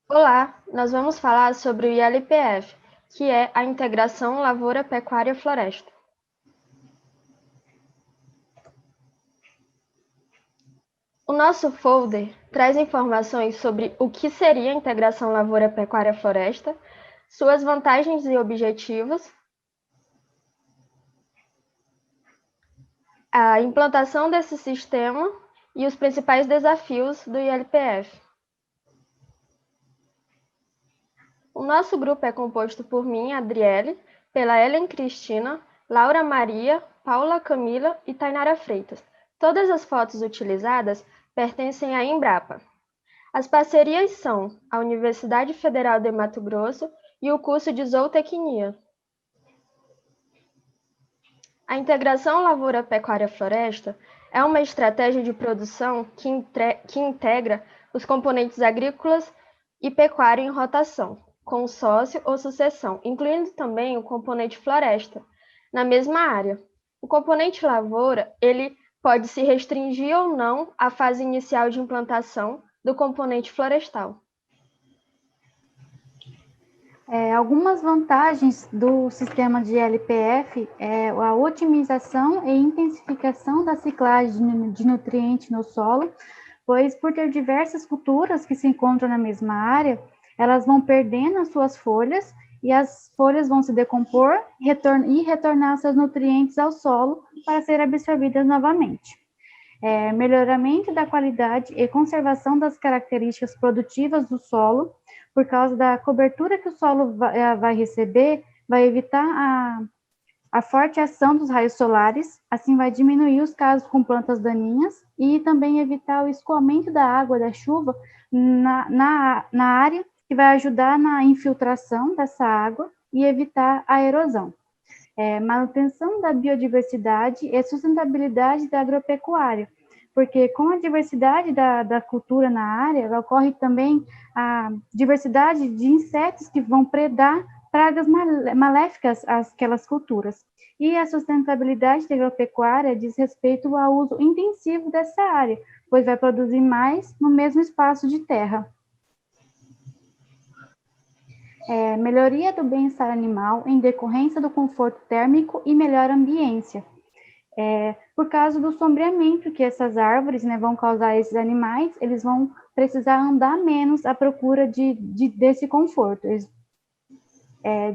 Olá, nós vamos falar sobre o ILPF, que é a Integração Lavoura Pecuária Floresta. O nosso folder traz informações sobre o que seria a Integração Lavoura Pecuária Floresta, suas vantagens e objetivos, a implantação desse sistema e os principais desafios do ILPF. O nosso grupo é composto por mim, Adriele, pela Ellen Cristina, Laura Maria, Paula Camila e Tainara Freitas. Todas as fotos utilizadas pertencem à Embrapa. As parcerias são a Universidade Federal de Mato Grosso e o curso de Zootecnia. A integração lavoura-pecuária-floresta é uma estratégia de produção que integra os componentes agrícolas e pecuário em rotação, consórcio ou sucessão, incluindo também o componente floresta, na mesma área. O componente lavoura, ele pode se restringir ou não à fase inicial de implantação do componente florestal. Algumas vantagens do sistema de LPF é a otimização e intensificação da ciclagem de nutrientes no solo, pois por ter diversas culturas que se encontram na mesma área, elas vão perdendo as suas folhas e as folhas vão se decompor e retornar seus nutrientes ao solo para serem absorvidas novamente. Melhoramento da qualidade e conservação das características produtivas do solo, por causa da cobertura que o solo vai receber, vai evitar a forte ação dos raios solares, assim vai diminuir os casos com plantas daninhas e também evitar o escoamento da água da chuva na área, que vai ajudar na infiltração dessa água e evitar a erosão. Manutenção da biodiversidade e sustentabilidade da agropecuária, porque com a diversidade da cultura na área, ocorre também a diversidade de insetos que vão predar pragas maléficas àquelas culturas. E a sustentabilidade da agropecuária diz respeito ao uso intensivo dessa área, pois vai produzir mais no mesmo espaço de terra. Melhoria do bem-estar animal em decorrência do conforto térmico e melhor ambiência. Por causa do sombreamento que essas árvores, né, vão causar a esses animais, eles vão precisar andar menos à procura desse conforto.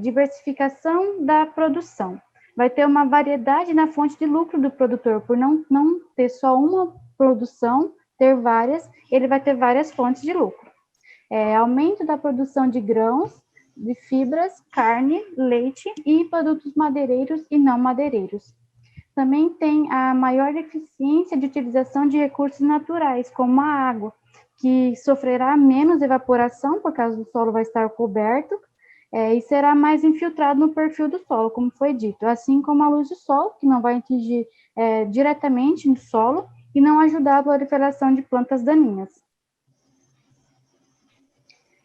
Diversificação da produção. Vai ter uma variedade na fonte de lucro do produtor, por não ter só uma produção, ter várias, ele vai ter várias fontes de lucro. Aumento da produção de grãos, de fibras, carne, leite e produtos madeireiros e não madeireiros. Também tem a maior eficiência de utilização de recursos naturais, como a água, que sofrerá menos evaporação, por causa do solo vai estar coberto, e será mais infiltrado no perfil do solo, como foi dito, assim como a luz do sol, que não vai atingir diretamente no solo e não ajudar a proliferação de plantas daninhas.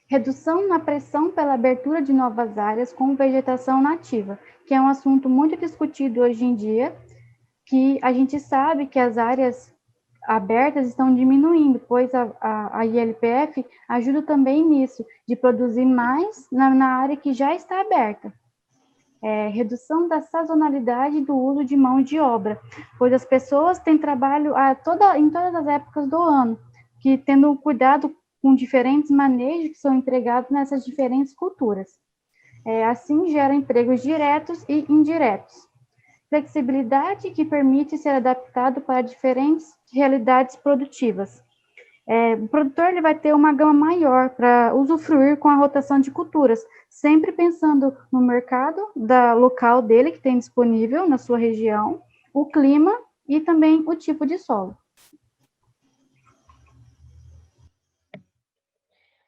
Redução na pressão pela abertura de novas áreas com vegetação nativa, que é um assunto muito discutido hoje em dia, que a gente sabe que as áreas abertas estão diminuindo, pois a ILPF ajuda também nisso, de produzir mais na área que já está aberta. Redução da sazonalidade do uso de mão de obra, pois as pessoas têm trabalho em todas as épocas do ano, que tendo cuidado com diferentes manejos que são empregados nessas diferentes culturas. Assim, gera empregos diretos e indiretos. Flexibilidade que permite ser adaptado para diferentes realidades produtivas. O produtor ele vai ter uma gama maior para usufruir com a rotação de culturas, sempre pensando no mercado local dele, que tem disponível na sua região, o clima e também o tipo de solo.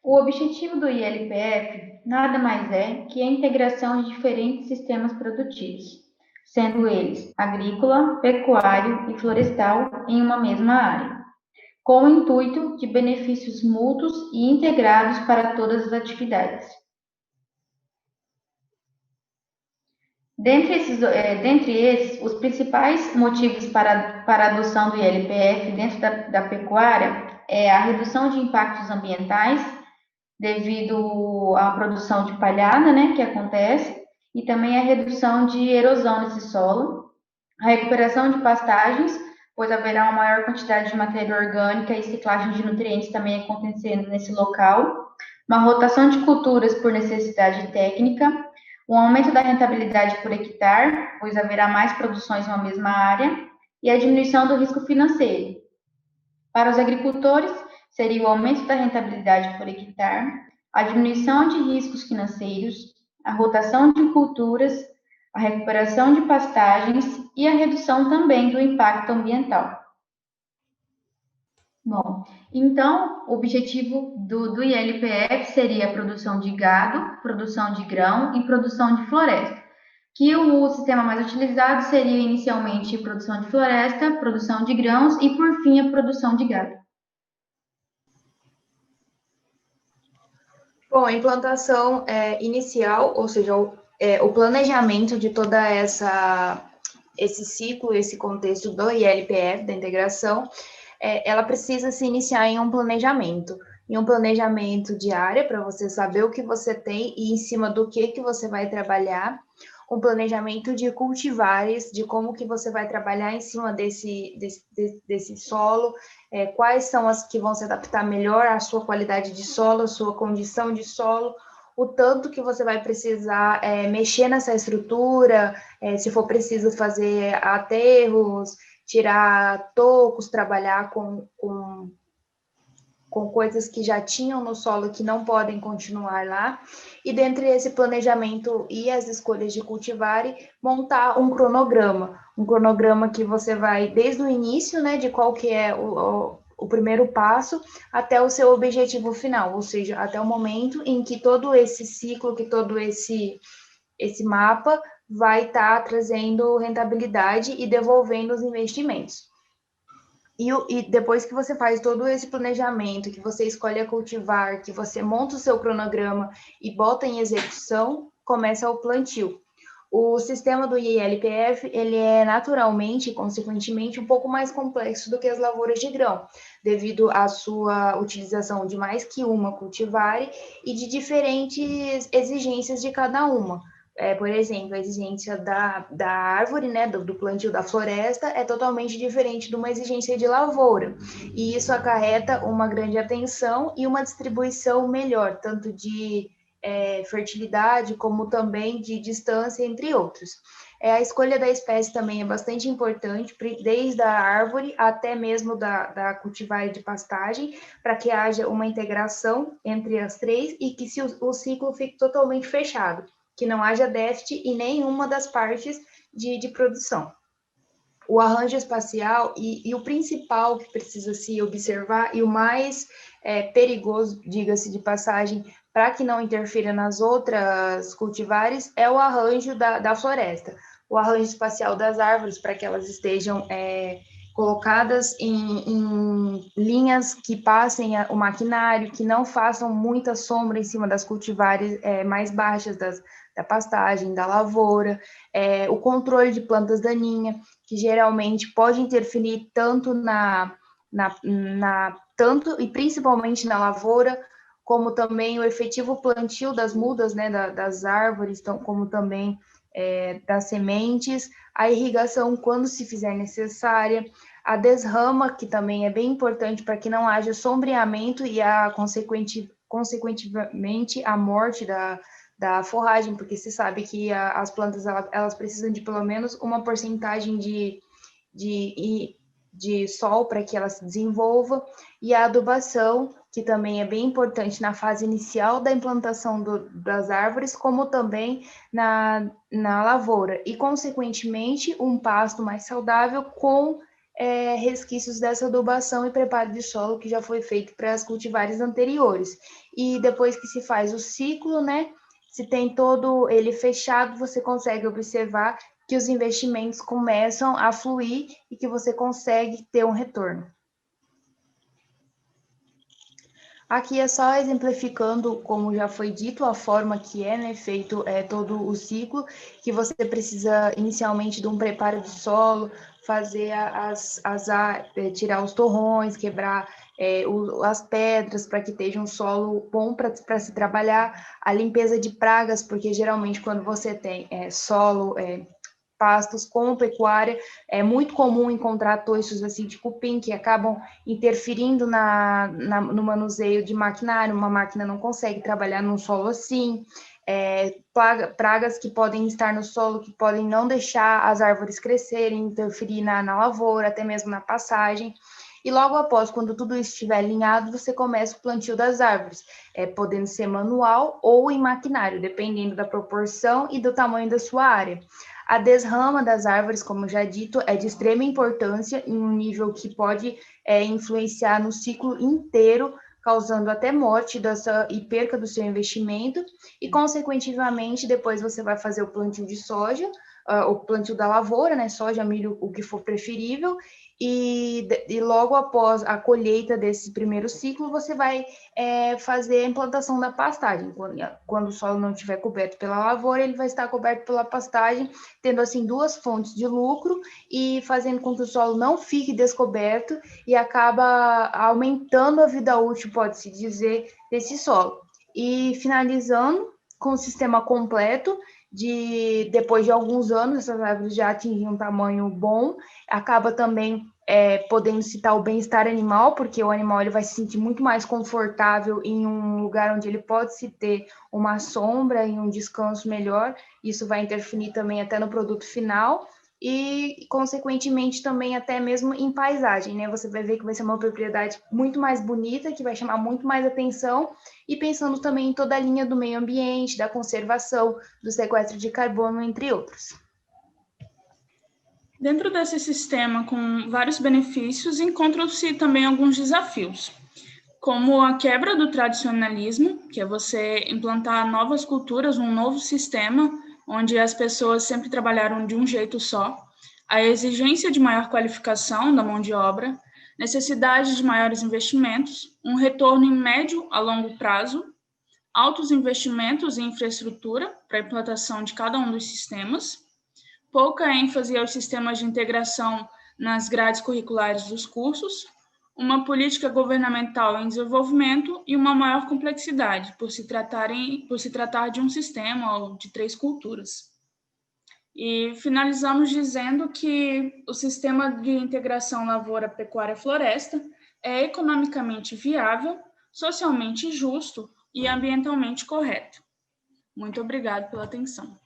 O objetivo do ILPF nada mais é que a integração de diferentes sistemas produtivos, sendo eles agrícola, pecuário e florestal em uma mesma área, com o intuito de benefícios mútuos e integrados para todas as atividades. Dentre esses, os principais motivos para a adoção do ILPF dentro da pecuária é a redução de impactos ambientais, devido à produção de palhada, né, que acontece, e também a redução de erosão nesse solo, a recuperação de pastagens, pois haverá uma maior quantidade de matéria orgânica e ciclagem de nutrientes também acontecendo nesse local, uma rotação de culturas por necessidade técnica, um aumento da rentabilidade por hectare, pois haverá mais produções em uma mesma área, e a diminuição do risco financeiro. Para os agricultores, seria o aumento da rentabilidade por hectare, a diminuição de riscos financeiros, a rotação de culturas, a recuperação de pastagens e a redução também do impacto ambiental. Bom, então, o objetivo do ILPF seria a produção de gado, produção de grão e produção de floresta, que o sistema mais utilizado seria inicialmente produção de floresta, produção de grãos e, por fim, a produção de gado. Bom, a implantação inicial, ou seja, o planejamento de toda esse ciclo, esse contexto do ILPF, da integração, ela precisa se iniciar em um planejamento de área, para você saber o que você tem e em cima do que você vai trabalhar, um planejamento de cultivares, de como que você vai trabalhar em cima desse solo, quais são as que vão se adaptar melhor à sua qualidade de solo, à sua condição de solo, o tanto que você vai precisar mexer nessa estrutura, se for preciso fazer aterros, tirar tocos, trabalhar com coisas que já tinham no solo que não podem continuar lá, e dentre esse planejamento e as escolhas de cultivar, montar um cronograma que você vai desde o início, né, de qual que é o primeiro passo, até o seu objetivo final, ou seja, até o momento em que todo esse ciclo, que todo esse mapa vai estar trazendo rentabilidade e devolvendo os investimentos. E depois que você faz todo esse planejamento, que você escolhe a cultivar, que você monta o seu cronograma e bota em execução, começa o plantio. O sistema do ILPF, ele é naturalmente, consequentemente, um pouco mais complexo do que as lavouras de grão, devido à sua utilização de mais que uma cultivar e de diferentes exigências de cada uma. Por exemplo, a exigência da árvore, né, do plantio da floresta, é totalmente diferente de uma exigência de lavoura. E isso acarreta uma grande atenção e uma distribuição melhor, tanto de fertilidade, como também de distância, entre outros. A escolha da espécie também é bastante importante, desde a árvore até mesmo da cultivar de pastagem, para que haja uma integração entre as três e que o ciclo fique totalmente fechado, que não haja déficit em nenhuma das partes de produção. O arranjo espacial e o principal que precisa se observar, e o mais perigoso, diga-se de passagem, para que não interfira nas outras cultivares, é o arranjo da floresta. O arranjo espacial das árvores, para que elas estejam colocadas em linhas que passem o maquinário, que não façam muita sombra em cima das cultivares mais baixas da pastagem, da lavoura, o controle de plantas daninhas, que geralmente pode interferir tanto tanto e principalmente na lavoura, como também o efetivo plantio das mudas, né, das árvores, como também das sementes, a irrigação quando se fizer necessária, a desrama, que também é bem importante para que não haja sombreamento e consequentemente a morte da forragem, porque se sabe que as plantas elas precisam de pelo menos uma porcentagem de sol para que ela se desenvolva, e a adubação, que também é bem importante na fase inicial da implantação das árvores, como também na lavoura, e consequentemente um pasto mais saudável com resquícios dessa adubação e preparo de solo que já foi feito para as cultivares anteriores. E depois que se faz o ciclo, né, se tem todo ele fechado, você consegue observar que os investimentos começam a fluir e que você consegue ter um retorno. Aqui é só exemplificando, como já foi dito, a forma que né, feito todo o ciclo, que você precisa inicialmente de um preparo de solo, fazer tirar os torrões, quebrar as pedras para que esteja um solo bom para se trabalhar, a limpeza de pragas, porque geralmente quando você tem solo, pastos com pecuária, é muito comum encontrar toiços assim de cupim que acabam interferindo no manuseio de maquinário, uma máquina não consegue trabalhar num solo assim, pragas que podem estar no solo, que podem não deixar as árvores crescerem, interferir na lavoura, até mesmo na passagem. E logo após, quando tudo isso estiver alinhado, você começa o plantio das árvores, podendo ser manual ou em maquinário, dependendo da proporção e do tamanho da sua área. A desrama das árvores, como já dito, é de extrema importância em um nível que pode influenciar no ciclo inteiro, causando até morte e perca do seu investimento, e, consequentemente, depois você vai fazer o plantio de soja, o plantio da lavoura, né, soja, milho, o que for preferível, e logo após a colheita desse primeiro ciclo, você vai fazer a implantação da pastagem. Quando o solo não estiver coberto pela lavoura, ele vai estar coberto pela pastagem, tendo assim duas fontes de lucro e fazendo com que o solo não fique descoberto e acaba aumentando a vida útil, pode-se dizer, desse solo. E finalizando com o sistema completo, depois de alguns anos, essas árvores já atingem um tamanho bom, acaba também podendo citar o bem-estar animal, porque o animal ele vai se sentir muito mais confortável em um lugar onde ele pode se ter uma sombra e um descanso melhor. Isso vai interferir também até no produto final e, consequentemente, também até mesmo em paisagem, né? Você vai ver que vai ser uma propriedade muito mais bonita, que vai chamar muito mais atenção, e pensando também em toda a linha do meio ambiente, da conservação, do sequestro de carbono, entre outros. Dentro desse sistema, com vários benefícios, encontram-se também alguns desafios, como a quebra do tradicionalismo, que é você implantar novas culturas, um novo sistema, onde as pessoas sempre trabalharam de um jeito só, a exigência de maior qualificação da mão de obra, necessidade de maiores investimentos, um retorno em médio a longo prazo, altos investimentos em infraestrutura para a implantação de cada um dos sistemas, pouca ênfase aos sistemas de integração nas grades curriculares dos cursos, uma política governamental em desenvolvimento e uma maior complexidade, por se tratar de um sistema ou de 3 culturas. E finalizamos dizendo que o sistema de integração lavoura-pecuária-floresta é economicamente viável, socialmente justo e ambientalmente correto. Muito obrigada pela atenção.